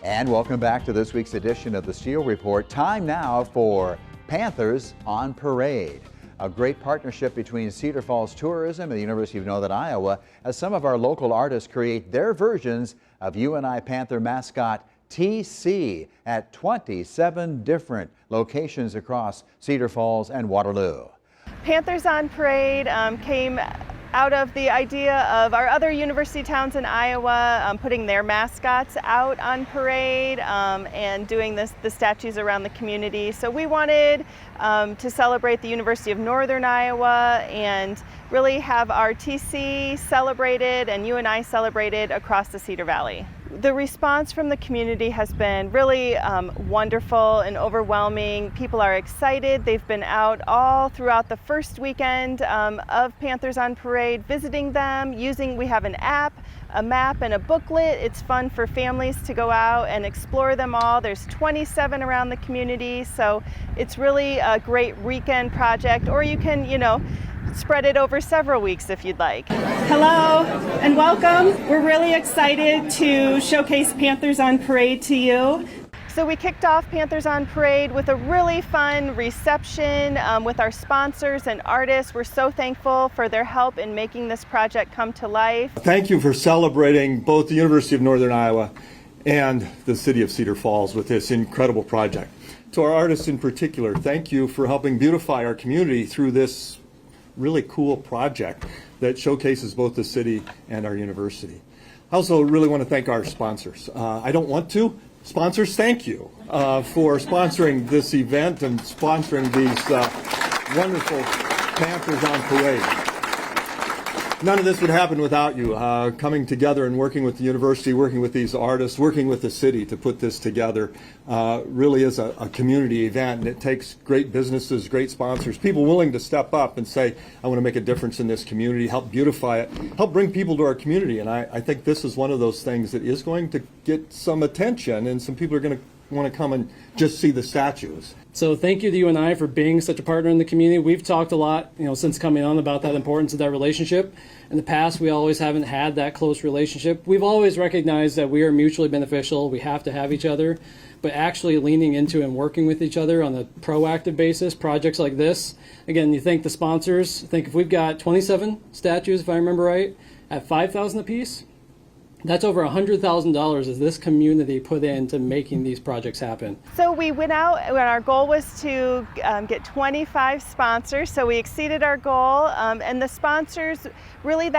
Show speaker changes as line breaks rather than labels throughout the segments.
And welcome back to this week's edition of the Steel Report. Time now for Panthers on Parade, a great partnership between Cedar Falls Tourism and the University of Northern Iowa as some of our local artists create their versions of UNI Panther mascot TC at 27 different locations across Cedar Falls and Waterloo.
Panthers on Parade came out of the idea of our other university towns in Iowa putting their mascots out on parade and doing the statues around the community. So we wanted to celebrate the University of Northern Iowa and really have our TC celebrated and UNI celebrated across the Cedar Valley. The response from the community has been really wonderful and overwhelming. People are excited. They've been out all throughout the first weekend of Panthers on Parade, visiting them, we have an app, a map, and a booklet. It's fun for families to go out and explore them all. There's 27 around the community, so it's really a great weekend project, or you can, spread it over several weeks if you'd like.
Hello and welcome. We're really excited to showcase Panthers on Parade to you.
So we kicked off Panthers on Parade with a really fun reception with our sponsors and artists. We're so thankful for their help in making this project come to life.
Thank you for celebrating both the University of Northern Iowa and the City of Cedar Falls with this incredible project. To our artists in particular, thank you for helping beautify our community through this really cool project that showcases both the city and our university. I also really want to thank our sponsors. I don't want to. Sponsors, thank you for sponsoring this event and sponsoring these wonderful Panthers on Parade. None of this would happen without you coming together and working with the university, working with these artists, working with the city to put this together. Really is a community event, and it takes great businesses, great sponsors, people willing to step up and say, I want to make a difference in this community, help beautify it, help bring people to our community. And I think this is one of those things that is going to get some attention, and some people are going to want to come and just see the statues.
So thank you to UNI for being such a partner in the community. We've talked a lot, since coming on about that importance of that relationship. In the past, we always haven't had that close relationship. We've always recognized that we are mutually beneficial. We have to have each other, but actually leaning into and working with each other on a proactive basis, projects like this. Again, you thank the sponsors. I think if we've got 27 statues, if I remember right, at $5,000 apiece, that's over $100,000 as this community put into making these projects happen.
So we went out, and our goal was to get 25 sponsors, so we exceeded our goal, and the sponsors, really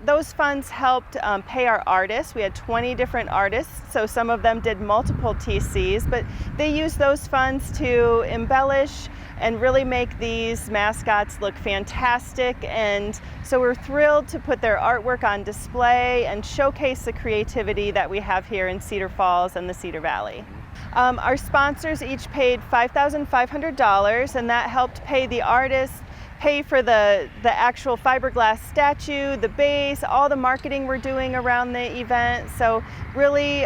those funds helped pay our artists. We had 20 different artists, so some of them did multiple TCs, but they used those funds to embellish and really make these mascots look fantastic. And so we're thrilled to put their artwork on display and showcase the creativity that we have here in Cedar Falls and the Cedar Valley. Our sponsors each paid $5,500, and that helped pay the artists, pay for the actual fiberglass statue, the base, all the marketing we're doing around the event. So really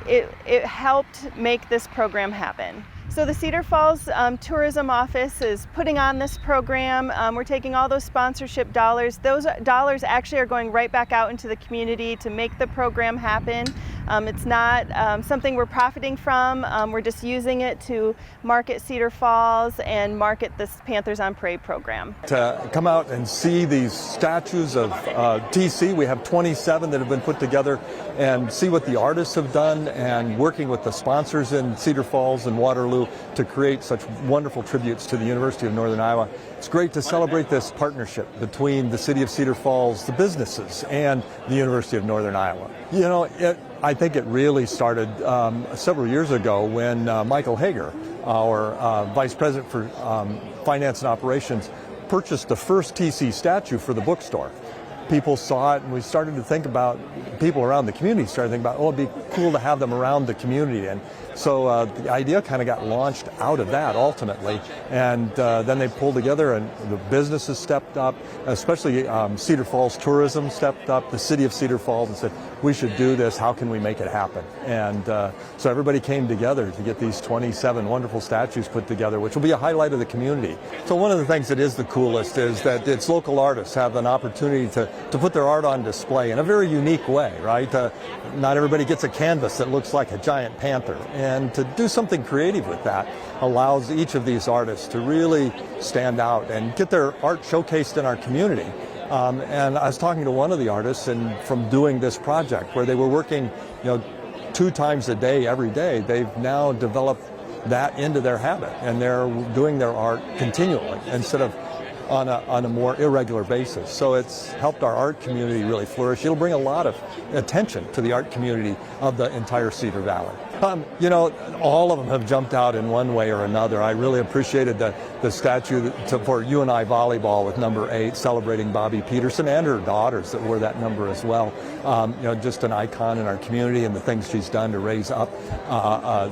it helped make this program happen. So the Cedar Falls Tourism Office is putting on this program. We're taking all those sponsorship dollars. Those dollars actually are going right back out into the community to make the program happen. It's not something we're profiting from. We're just using it to market Cedar Falls and market this Panthers on Parade program.
To come out and see these statues of TC, we have 27 that have been put together, and see what the artists have done and working with the sponsors in Cedar Falls and Waterloo to create such wonderful tributes to the University of Northern Iowa. It's great to celebrate this partnership between the City of Cedar Falls, the businesses, and the University of Northern Iowa. I think it really started several years ago when Michael Hager, our Vice President for Finance and Operations, purchased the first TC statue for the bookstore. People saw it, and we started to think about, people around the community started thinking about, it'd be cool to have them around the community. And so the idea kind of got launched out of that ultimately. And then they pulled together, and the businesses stepped up, especially Cedar Falls Tourism stepped up, the City of Cedar Falls, and said, we should do this. How can we make it happen? And so everybody came together to get these 27 wonderful statues put together, which will be a highlight of the community. So one of the things that is the coolest is that its local artists have an opportunity to put their art on display in a very unique way, right? Not everybody gets a canvas that looks like a giant panther. And to do something creative with that allows each of these artists to really stand out and get their art showcased in our community. And I was talking to one of the artists, and from doing this project where they were working, 2 times a day, every day, they've now developed that into their habit, and they're doing their art continually instead of on a more irregular basis. So it's helped our art community really flourish. It'll bring a lot of attention to the art community of the entire Cedar Valley. All of them have jumped out in one way or another. I really appreciated the statue for UNI volleyball with number 8, celebrating Bobby Peterson and her daughters that wore that number as well. Just an icon in our community and the things she's done to raise up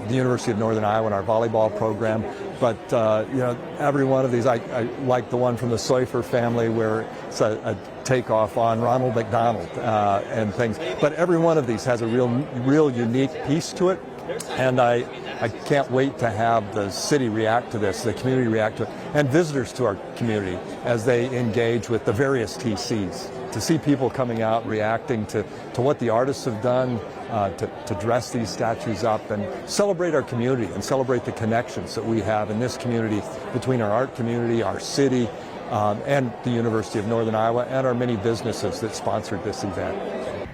the University of Northern Iowa and our volleyball program. But every one of these, I like the one from the Seufer family where it's a takeoff on Ronald McDonald and things. But every one of these has a real unique piece to it. And I can't wait to have the city react to this, the community react to it, and visitors to our community as they engage with the various TCs. To see people coming out reacting to what the artists have done, to dress these statues up and celebrate our community and celebrate the connections that we have in this community between our art community, our city, and the University of Northern Iowa and our many businesses that sponsored this event.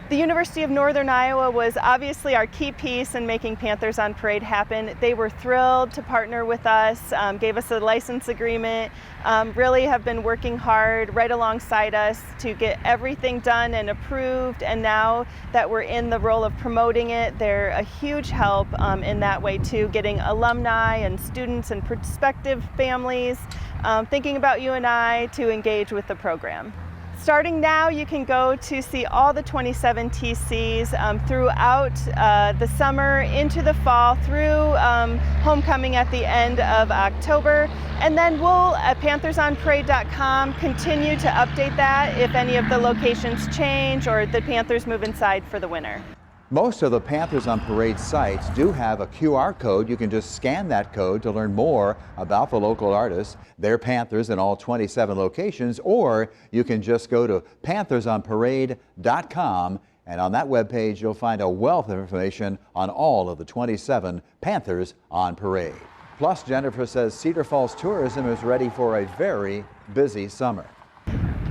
The University of Northern Iowa was obviously our key piece in making Panthers on Parade happen. They were thrilled to partner with us, gave us a license agreement, really have been working hard right alongside us to get everything done and approved. And now that we're in the role of promoting it, they're a huge help in that way too, getting alumni and students and prospective families thinking about UNI to engage with the program. Starting now, you can go to see all the 27 TCs throughout the summer, into the fall, through homecoming at the end of October. And then we'll, at PanthersOnParade.com, continue to update that if any of the locations change or the Panthers move inside for the winter.
Most of the Panthers on Parade sites do have a QR code. You can just scan that code to learn more about the local artists, their Panthers in all 27 locations, or you can just go to PanthersOnParade.com, and on that webpage you'll find a wealth of information on all of the 27 Panthers on Parade. Plus, Jennifer says Cedar Falls tourism is ready for a very busy summer.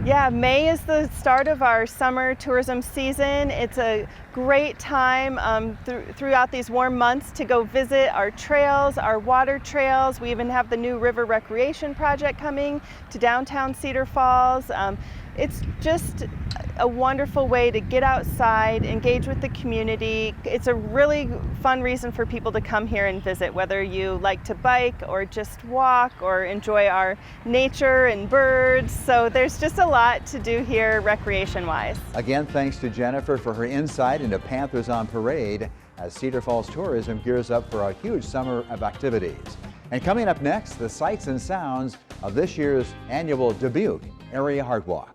Yeah, May is the start of our summer tourism season. It's a great time throughout these warm months to go visit our trails, our water trails. We even have the new river recreation project coming to downtown Cedar Falls. It's just a wonderful way to get outside, engage with the community. It's a really fun reason for people to come here and visit, whether you like to bike or just walk or enjoy our nature and birds. So there's just a lot to do here recreation-wise.
Again, thanks to Jennifer for her insight into Panthers on Parade as Cedar Falls tourism gears up for a huge summer of activities. And coming up next, the sights and sounds of this year's annual Dubuque Area Heart Walk.